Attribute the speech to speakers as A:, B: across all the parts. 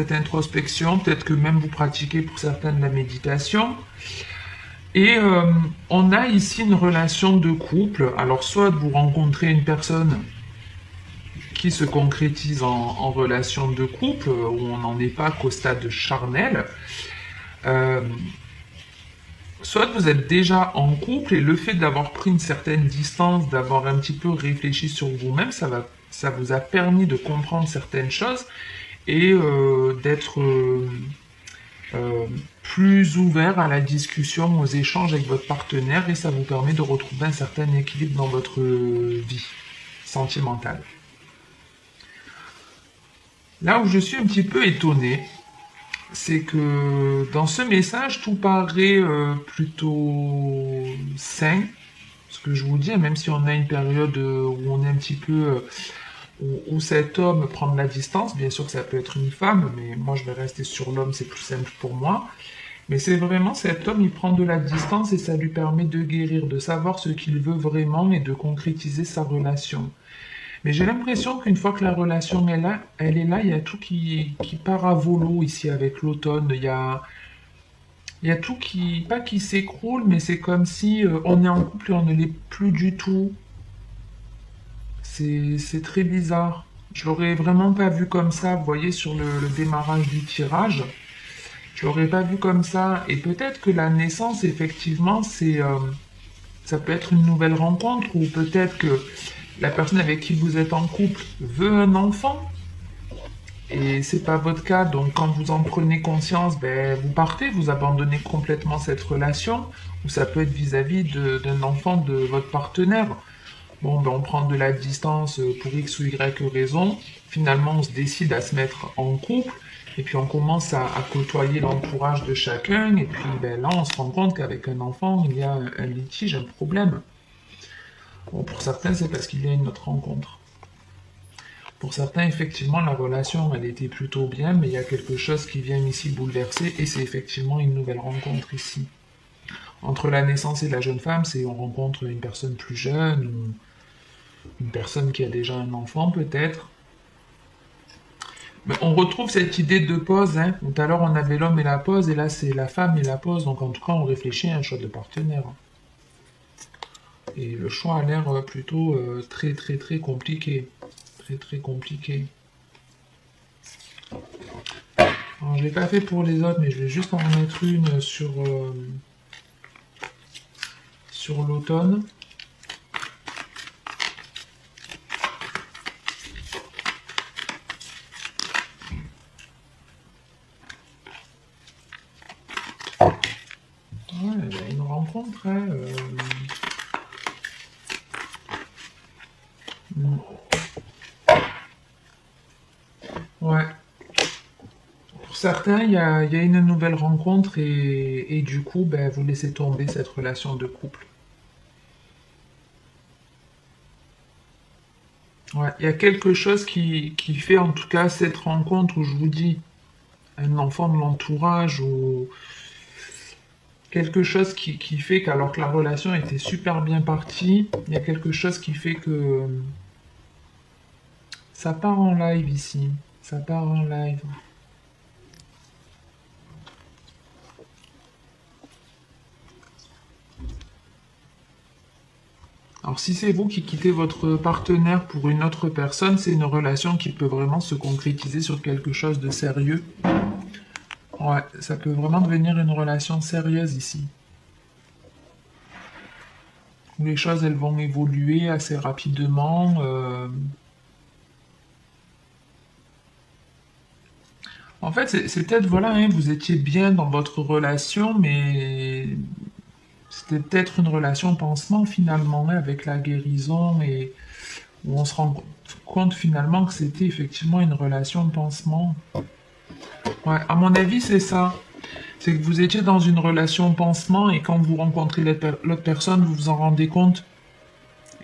A: cette introspection. Peut-être que même vous pratiquez pour certaines la méditation. Et on a ici une relation de couple. Alors, soit vous rencontrez une personne qui se concrétise en relation de couple, où on n'en est pas qu'au stade charnel. Euh, Soit vous êtes déjà en couple et le fait d'avoir pris une certaine distance, d'avoir un petit peu réfléchi sur vous-même, ça vous a permis de comprendre certaines choses et d'être plus ouvert à la discussion, aux échanges avec votre partenaire et ça vous permet de retrouver un certain équilibre dans votre vie sentimentale. Là où je suis un petit peu étonné, c'est que dans ce message, tout paraît plutôt sain. Ce que je vous dis, même si on a une période où on est un petit peu... où cet homme prend de la distance, bien sûr que ça peut être une femme, mais moi je vais rester sur l'homme, c'est plus simple pour moi. Mais c'est vraiment cet homme, il prend de la distance et ça lui permet de guérir, de savoir ce qu'il veut vraiment et de concrétiser sa relation. Mais j'ai l'impression qu'une fois que la relation est là, il y a tout qui part à volo ici avec l'automne. Il y a tout qui, pas qui s'écroule, mais c'est comme si on est en couple et on ne l'est plus du tout. C'est très bizarre. Je l'aurais vraiment pas vu comme ça, vous voyez, sur le démarrage du tirage. Je l'aurais pas vu comme ça. Et peut-être que la naissance, effectivement, ça peut être une nouvelle rencontre, ou peut-être que la personne avec qui vous êtes en couple veut un enfant, et c'est pas votre cas, donc quand vous en prenez conscience, ben, vous partez, vous abandonnez complètement cette relation, ou ça peut être vis-à-vis d'un enfant de votre partenaire. Bon, ben, on prend de la distance pour X ou Y raison, finalement on se décide à se mettre en couple, et puis on commence à côtoyer l'entourage de chacun, et puis ben, là on se rend compte qu'avec un enfant, il y a un litige, un problème. Bon, pour certains, c'est parce qu'il y a une autre rencontre. Pour certains, effectivement, la relation, elle était plutôt bien, mais il y a quelque chose qui vient ici bouleverser, et c'est effectivement une nouvelle rencontre ici. Entre la naissance et la jeune femme, c'est on rencontre une personne plus jeune, ou une personne qui a déjà un enfant peut-être. Mais on retrouve cette idée de pause, hein. Tout à l'heure, on avait l'homme et la pause, et là, c'est la femme et la pause, donc en tout cas, on réfléchit à un choix de partenaire. Et le choix a l'air plutôt très très très compliqué. Très très compliqué. Alors je l'ai pas fait pour les autres, mais je vais juste en mettre une sur l'automne. Ouais, il y a une rencontre, hein, ouais. Pour certains, il y a une nouvelle rencontre et du coup, ben, vous laissez tomber cette relation de couple. Ouais, il y a quelque chose qui fait en tout cas cette rencontre où je vous dis, un enfant de l'entourage ou quelque chose qui fait qu'alors que la relation était super bien partie, il y a quelque chose qui fait que ça part en live ici. Ça part en live. Alors si c'est vous qui quittez votre partenaire pour une autre personne, c'est une relation qui peut vraiment se concrétiser sur quelque chose de sérieux. Ouais, ça peut vraiment devenir une relation sérieuse ici. Où les choses elles vont évoluer assez rapidement. En fait, c'est peut-être, voilà, hein, vous étiez bien dans votre relation, mais c'était peut-être une relation pansement finalement, hein, avec la guérison et où on se rend compte finalement que c'était effectivement une relation pansement. Ouais, à mon avis, c'est ça. C'est que vous étiez dans une relation pansement et quand vous rencontrez l'autre personne, vous vous en rendez compte.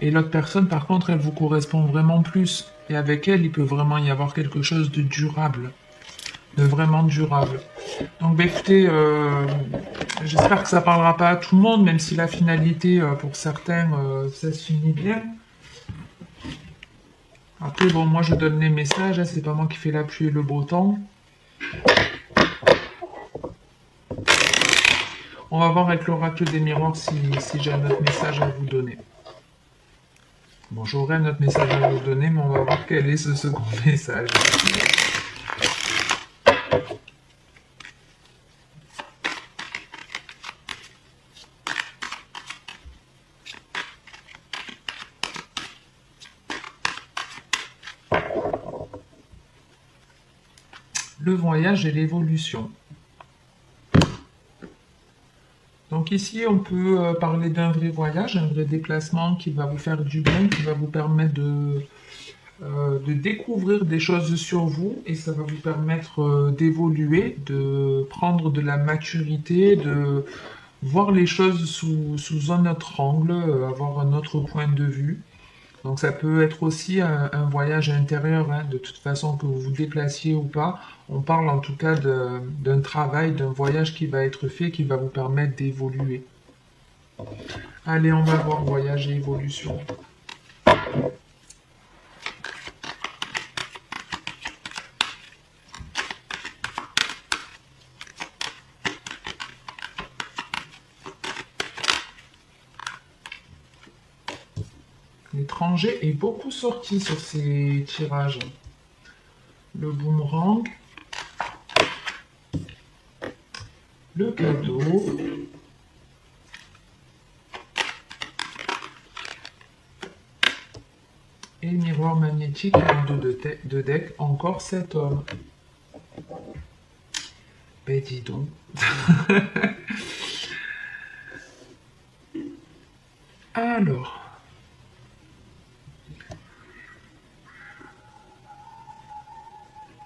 A: Et l'autre personne, par contre, elle vous correspond vraiment plus. Et avec elle, il peut vraiment y avoir quelque chose de durable. De vraiment durable. Donc, bah, écoutez, j'espère que ça parlera pas à tout le monde, même si la finalité, pour certains, ça se finit bien. Après, bon, moi, je donne les messages, hein, c'est pas moi qui fais la pluie et le beau temps. On va voir avec l'oracle des miroirs si j'ai un autre message à vous donner. Bon, j'aurai un autre message à vous donner, mais on va voir quel est ce second message. Le voyage et l'évolution. Donc ici, on peut parler d'un vrai voyage, un vrai déplacement qui va vous faire du bien, qui va vous permettre de découvrir des choses sur vous et ça va vous permettre d'évoluer, de prendre de la maturité, de voir les choses sous un autre angle, avoir un autre point de vue. Donc ça peut être aussi un voyage intérieur, hein, de toute façon que vous vous déplaciez ou pas. On parle en tout cas d'un travail, d'un voyage qui va être fait, qui va vous permettre d'évoluer. Allez, on va voir voyage et évolution. L'étranger est beaucoup sorti sur ces tirages. Le boomerang, le cadeau, et le miroir magnétique en dos de deck, encore cet homme. Ben dis donc. Alors.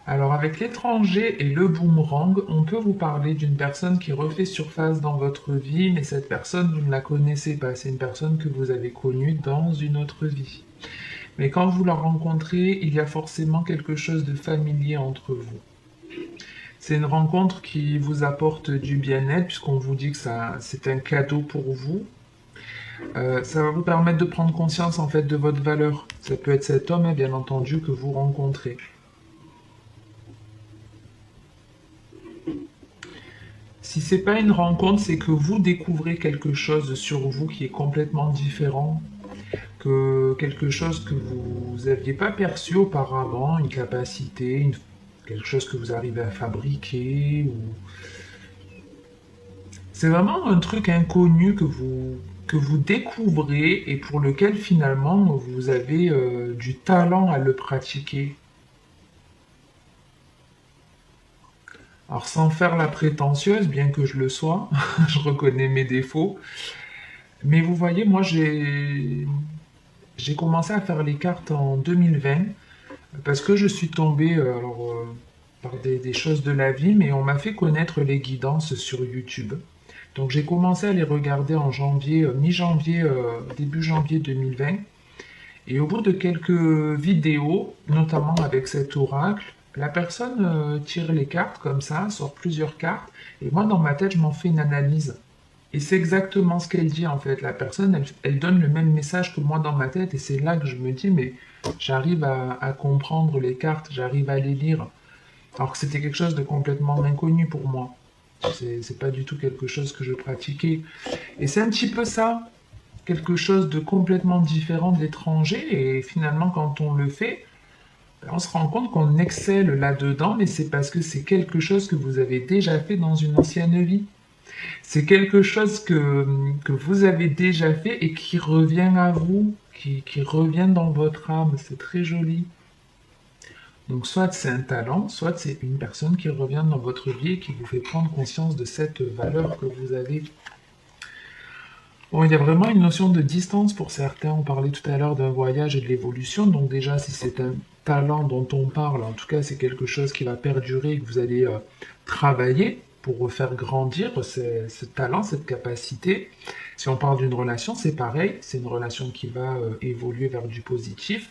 A: Alors avec l'étranger et le boomerang, on peut vous parler d'une personne qui refait surface dans votre vie, mais cette personne, vous ne la connaissez pas. C'est une personne que vous avez connue dans une autre vie. Mais quand vous la rencontrez, il y a forcément quelque chose de familier entre vous. C'est une rencontre qui vous apporte du bien-être, puisqu'on vous dit que c'est un cadeau pour vous. Ça va vous permettre de prendre conscience en fait de votre valeur. Ça peut être cet homme, bien entendu, que vous rencontrez. Si c'est pas une rencontre, c'est que vous découvrez quelque chose sur vous qui est complètement différent, que quelque chose que vous n'aviez pas perçu auparavant, une capacité, quelque chose que vous arrivez à fabriquer. C'est vraiment un truc inconnu que vous découvrez et pour lequel finalement vous avez du talent à le pratiquer. Alors sans faire la prétentieuse, bien que je le sois, je reconnais mes défauts. Mais vous voyez, moi j'ai commencé à faire les cartes en 2020 parce que je suis tombé par des choses de la vie, mais on m'a fait connaître les guidances sur YouTube. Donc j'ai commencé à les regarder en janvier, mi-janvier, début janvier 2020. Et au bout de quelques vidéos, notamment avec cet oracle, la personne tire les cartes comme ça, sort plusieurs cartes, et moi dans ma tête je m'en fais une analyse. Et c'est exactement ce qu'elle dit en fait. La personne, elle donne le même message que moi dans ma tête, et c'est là que je me dis, mais j'arrive à comprendre les cartes, j'arrive à les lire. Alors que c'était quelque chose de complètement inconnu pour moi. C'est pas du tout quelque chose que je pratiquais. Et c'est un petit peu ça, quelque chose de complètement différent de l'étranger, et finalement quand on le fait, on se rend compte qu'on excelle là-dedans, mais c'est parce que c'est quelque chose que vous avez déjà fait dans une ancienne vie. C'est quelque chose que vous avez déjà fait et qui revient à vous, qui revient dans votre âme. C'est très joli. Donc soit c'est un talent, soit c'est une personne qui revient dans votre vie et qui vous fait prendre conscience de cette valeur que vous avez. Bon, il y a vraiment une notion de distance pour certains. On parlait tout à l'heure d'un voyage et de l'évolution. Donc déjà, si c'est un talent dont on parle, en tout cas, c'est quelque chose qui va perdurer et que vous allez travailler pour faire grandir ce talent, cette capacité. Si on parle d'une relation, c'est pareil. C'est une relation qui va évoluer vers du positif.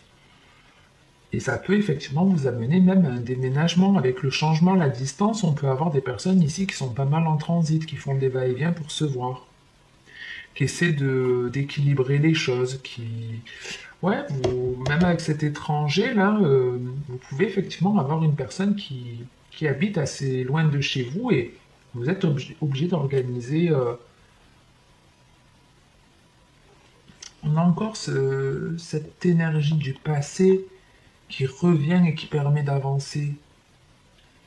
A: Et ça peut effectivement vous amener même à un déménagement. Avec le changement, la distance, on peut avoir des personnes ici qui sont pas mal en transit, qui font des va-et-vient pour se voir, qui essaie d'équilibrer les choses, Ouais, même avec cet étranger là, vous pouvez effectivement avoir une personne qui habite assez loin de chez vous et vous êtes obligé d'organiser. On a encore cette énergie du passé qui revient et qui permet d'avancer,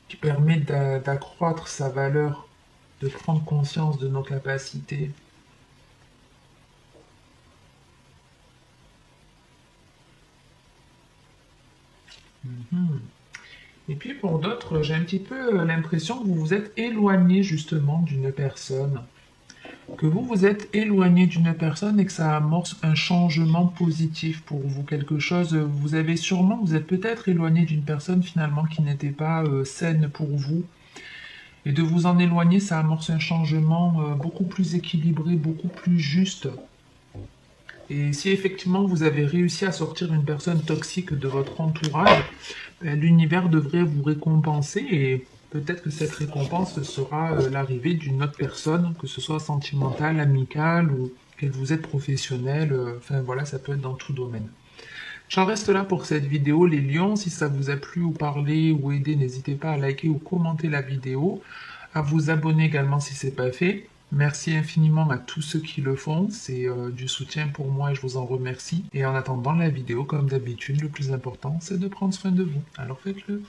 A: qui permet d'accroître sa valeur, de prendre conscience de nos capacités. Mhm. Et puis pour d'autres, j'ai un petit peu l'impression que vous vous êtes éloigné justement d'une personne, que vous vous êtes éloigné d'une personne et que ça amorce un changement positif pour vous, quelque chose, vous avez sûrement, vous êtes peut-être éloigné d'une personne finalement qui n'était pas saine pour vous, et de vous en éloigner, ça amorce un changement beaucoup plus équilibré, beaucoup plus juste. Et si effectivement vous avez réussi à sortir une personne toxique de votre entourage, l'univers devrait vous récompenser et peut-être que cette récompense sera l'arrivée d'une autre personne, que ce soit sentimentale, amicale ou qu'elle vous aide professionnelle. Enfin voilà, ça peut être dans tout domaine. J'en reste là pour cette vidéo, les lions. Si ça vous a plu ou parlé ou aidé, n'hésitez pas à liker ou commenter la vidéo, à vous abonner également si ce n'est pas fait. Merci infiniment à tous ceux qui le font, c'est du soutien pour moi et je vous en remercie. Et en attendant la vidéo, comme d'habitude, le plus important, c'est de prendre soin de vous. Alors faites-le.